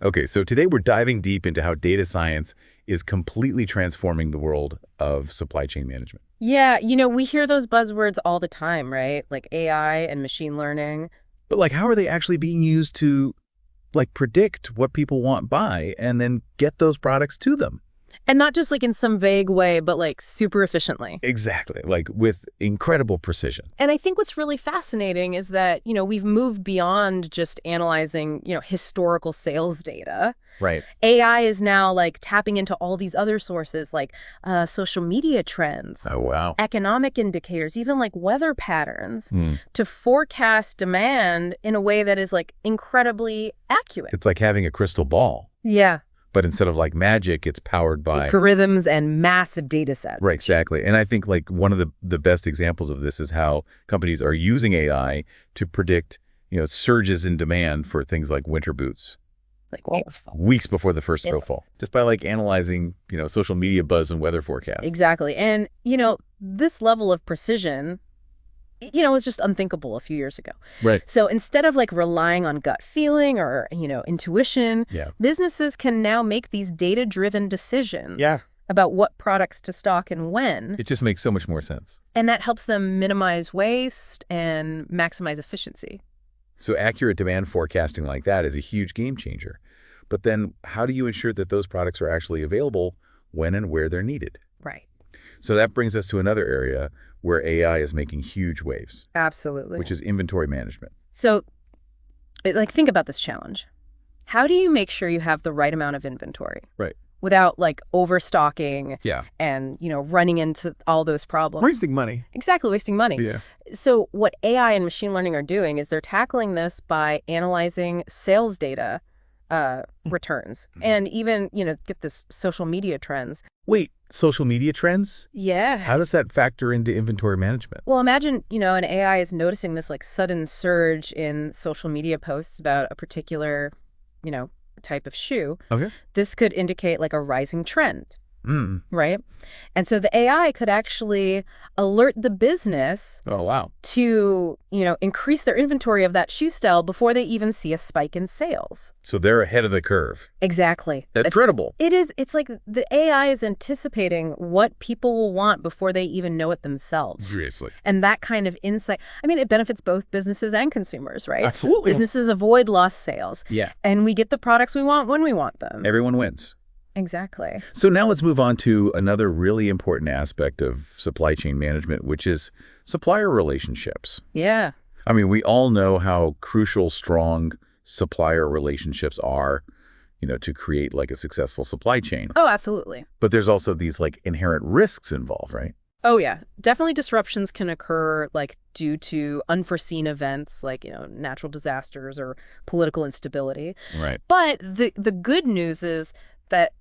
Okay, so today we're diving deep into how data science is completely transforming the world of supply chain management. Yeah, we hear those buzzwords all the time, right? Like AI and machine learning. But how are they actually being used to predict what people want by and then get those products to them? And not just like in some vague way, but like super efficiently. Exactly, with incredible precision. And I think what's really fascinating is that, we've moved beyond just analyzing, historical sales data. Right. AI is now like tapping into all these other sources like social media trends, Oh, wow. economic indicators, even like weather patterns Hmm. to forecast demand in a way that is like incredibly accurate. It's like having a crystal ball, Yeah. but instead of magic, it's powered by... Algorithms and massive data sets. Right, exactly. And I think one of the best examples of this is how companies are using AI to predict, surges in demand for things like winter boots. Weeks before the first snowfall, just by analyzing, social media buzz and weather forecasts. Exactly. And, this level of precision, was just unthinkable a few years ago. Right. So instead of relying on gut feeling or, intuition, Yeah. businesses can now make these data-driven decisions Yeah. about what products to stock and when. It just makes so much more sense. And that helps them minimize waste and maximize efficiency. So accurate demand forecasting like that is a huge game changer. But then how do you ensure that those products are actually available when and where they're needed? Right. So that brings us to another area where AI is making huge waves. Absolutely. Which is inventory management. So, think about this challenge. How do you make sure you have the right amount of inventory? Right. Without overstocking Yeah. and, running into all those problems. Wasting money. Exactly, wasting money. Yeah. So what AI and machine learning are doing is they're tackling this by analyzing sales data returns and even, get this social media trends. Wait, social media trends? Yeah. How does that factor into inventory management? Well, imagine, an AI is noticing this sudden surge in social media posts about a particular, type of shoe. Okay. This could indicate a rising trend. Mm. Right? And so the AI could actually alert the business Oh, wow. to, increase their inventory of that shoe style before they even see a spike in sales. So they're ahead of the curve. Exactly. That's credible. It is. It's like the AI is anticipating what people will want before they even know it themselves. Seriously. And that kind of insight, it benefits both businesses and consumers, right? Absolutely. Businesses avoid lost sales. Yeah. And we get the products we want when we want them. Everyone wins. Exactly. So now let's move on to another really important aspect of supply chain management, which is supplier relationships. Yeah. We all know how crucial strong supplier relationships are, to create a successful supply chain. Oh, absolutely. But there's also these inherent risks involved, right? Oh, yeah. Definitely disruptions can occur due to unforeseen events natural disasters or political instability. Right. But the good news is that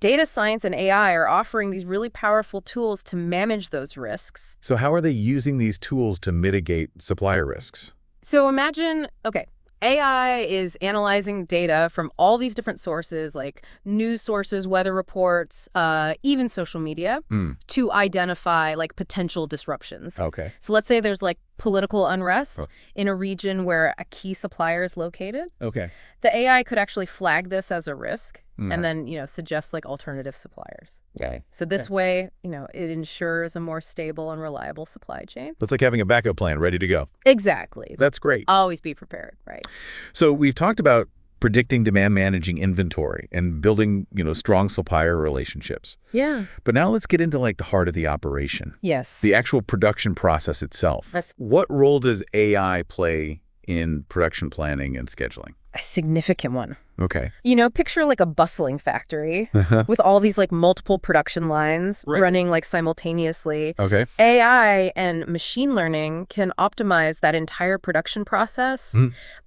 data science and AI are offering these really powerful tools to manage those risks. So how are they using these tools to mitigate supplier risks? So imagine, okay, AI is analyzing data from all these different sources, like news sources, weather reports, even social media, to identify potential disruptions. Okay. So let's say there's political unrest in a region where a key supplier is located. Okay. The AI could actually flag this as a risk and then, suggest alternative suppliers. Okay. So this way, it ensures a more stable and reliable supply chain. It's like having a backup plan ready to go. Exactly. That's great. Always be prepared, right? So we've talked about predicting demand, managing inventory, and building, strong supplier relationships. Yeah. But now let's get into the heart of the operation. Yes. The actual production process itself. What role does AI play in production planning and scheduling? A significant one. Okay. Picture a bustling factory with all these multiple production lines running simultaneously. Okay. AI and machine learning can optimize that entire production process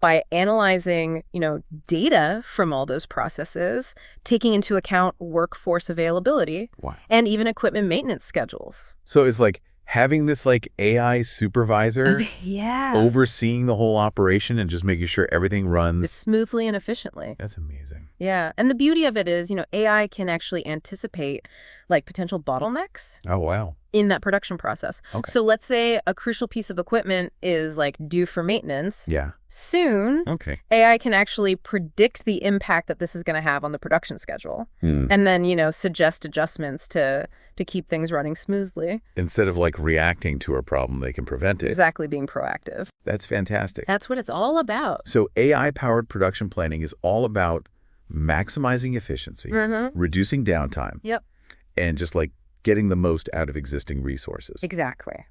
by analyzing, data from all those processes, taking into account workforce availability and even equipment maintenance schedules. So it's having this like AI supervisor Yeah. overseeing the whole operation and just making sure everything runs Smoothly and efficiently. That's amazing. Yeah. And the beauty of it is, AI can actually anticipate like potential bottlenecks Oh, wow. in that production process. Okay. So let's say a crucial piece of equipment is like due for maintenance. Yeah. Soon, Okay. AI can actually predict the impact that this is going to have on the production schedule. And then, suggest adjustments to keep things running smoothly. Instead of like reacting to a problem, they can prevent it. Exactly, being proactive. That's fantastic. That's what it's all about. So AI-powered production planning is all about maximizing efficiency, reducing downtime, Yep. and just like getting the most out of existing resources. Exactly.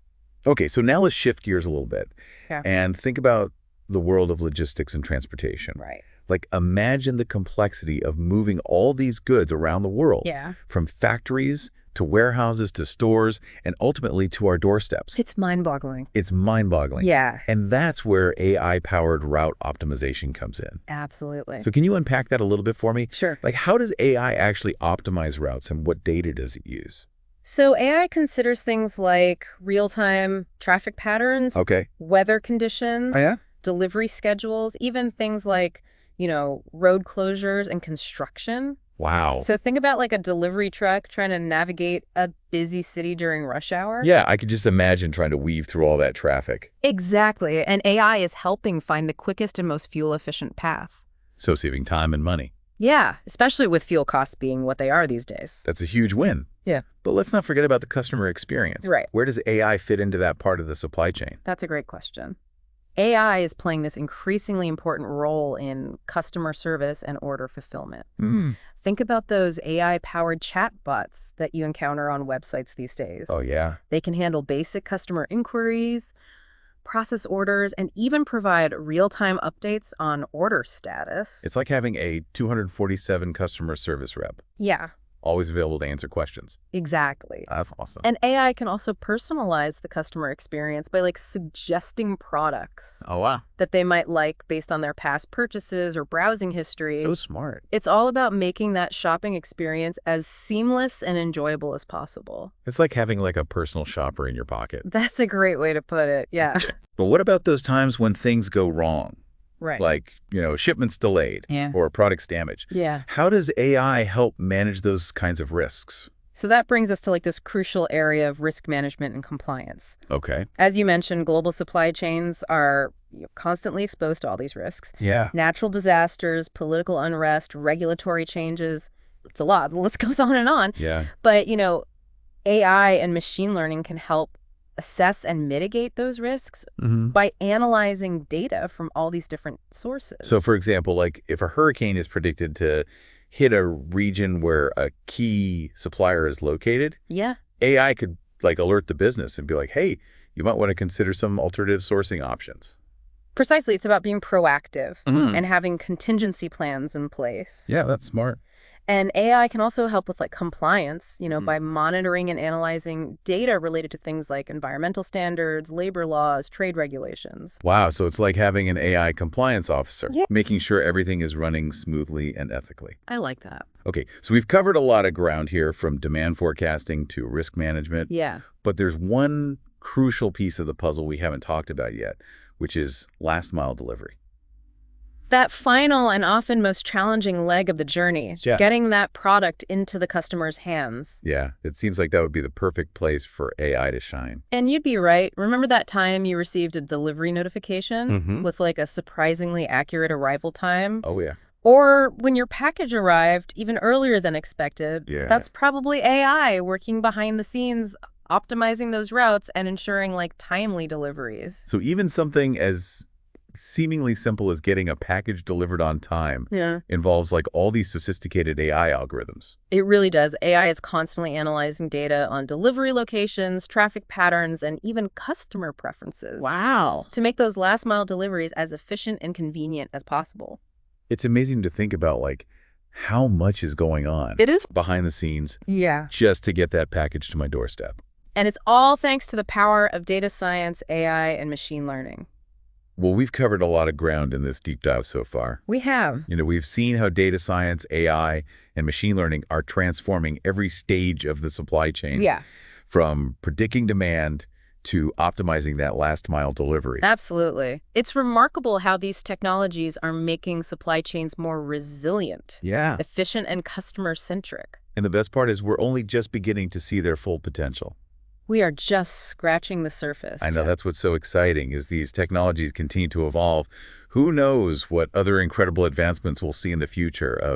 Okay, so now let's shift gears a little bit Yeah. and think about the world of logistics and transportation. Right. Like imagine the complexity of moving all these goods around the world, Yeah. from factories to warehouses to stores and ultimately to our doorsteps. It's mind-boggling. It's mind-boggling. Yeah. And that's where AI-powered route optimization comes in. Absolutely. So can you unpack that a little bit for me? Sure. Like how does AI actually optimize routes and what data does it use? So AI considers things like real-time traffic patterns, Okay. weather conditions, Oh, yeah? delivery schedules, even things like, road closures and construction. Wow. So think about like a delivery truck trying to navigate a busy city during rush hour. Yeah, I could just imagine trying to weave through all that traffic. Exactly. And AI is helping find the quickest and most fuel-efficient path. So saving time and money. Yeah, especially with fuel costs being what they are these days. That's a huge win. Yeah. But let's not forget about the customer experience. Right. Where does AI fit into that part of the supply chain? That's a great question. AI is playing this increasingly important role in customer service and order fulfillment. Think about those AI-powered chatbots that you encounter on websites these days. Oh, yeah. They can handle basic customer inquiries, process orders, and even provide real-time updates on order status. It's like having a 247 customer service rep, Yeah, always available to answer questions. exactly. That's awesome. And AI can also personalize the customer experience by like suggesting products Oh, wow. that they might like based on their past purchases or browsing history. So smart. It's all about making that shopping experience as seamless and enjoyable as possible. It's like having like a personal shopper in your pocket. That's a great way to put it. Yeah. But what about those times when things go wrong? Right. Like, shipments delayed Yeah. or products damaged. Yeah. How does AI help manage those kinds of risks? So that brings us to like this crucial area of risk management and compliance. Okay. As you mentioned, global supply chains are constantly exposed to all these risks. Yeah. Natural disasters, political unrest, regulatory changes. It's a lot. The list goes on and on. Yeah. But, AI and machine learning can help assess and mitigate those risks by analyzing data from all these different sources. So, for example, like if a hurricane is predicted to hit a region where a key supplier is located, yeah, AI could like alert the business and be like, hey, you might want to consider some alternative sourcing options. precisely. It's about being proactive and having contingency plans in place. Yeah, that's smart. And AI can also help with like compliance, by monitoring and analyzing data related to things like environmental standards, labor laws, trade regulations. Wow, so it's like having an AI compliance officer, making sure everything is running smoothly and ethically. I like that. Okay, so we've covered a lot of ground here from demand forecasting to risk management. Yeah. But there's one crucial piece of the puzzle we haven't talked about yet, which is last mile delivery. That final and often most challenging leg of the journey, getting that product into the customer's hands. Yeah, it seems like that would be the perfect place for AI to shine. And you'd be right. Remember that time you received a delivery notification with like a surprisingly accurate arrival time? Oh, yeah. Or when your package arrived even earlier than expected? Yeah. That's probably AI working behind the scenes, optimizing those routes and ensuring like timely deliveries. So even something as seemingly simple as getting a package delivered on time involves like all these sophisticated AI algorithms. It really does. AI is constantly analyzing data on delivery locations, traffic patterns, and even customer preferences. Wow. To make those last mile deliveries as efficient and convenient as possible. It's amazing to think about like how much is going on. It is. Behind the scenes. Yeah. Just to get that package to my doorstep. And it's all thanks to the power of data science, AI, and machine learning. Well, we've covered a lot of ground in this deep dive so far. We have. We've seen how data science, AI, and machine learning are transforming every stage of the supply chain. Yeah. from predicting demand to optimizing that last mile delivery. Absolutely. It's remarkable how these technologies are making supply chains more resilient, Yeah. efficient, and customer-centric. And the best part is we're only just beginning to see their full potential. We are just scratching the surface. I know that's what's so exciting as these technologies continue to evolve. Who knows what other incredible advancements we'll see in the future of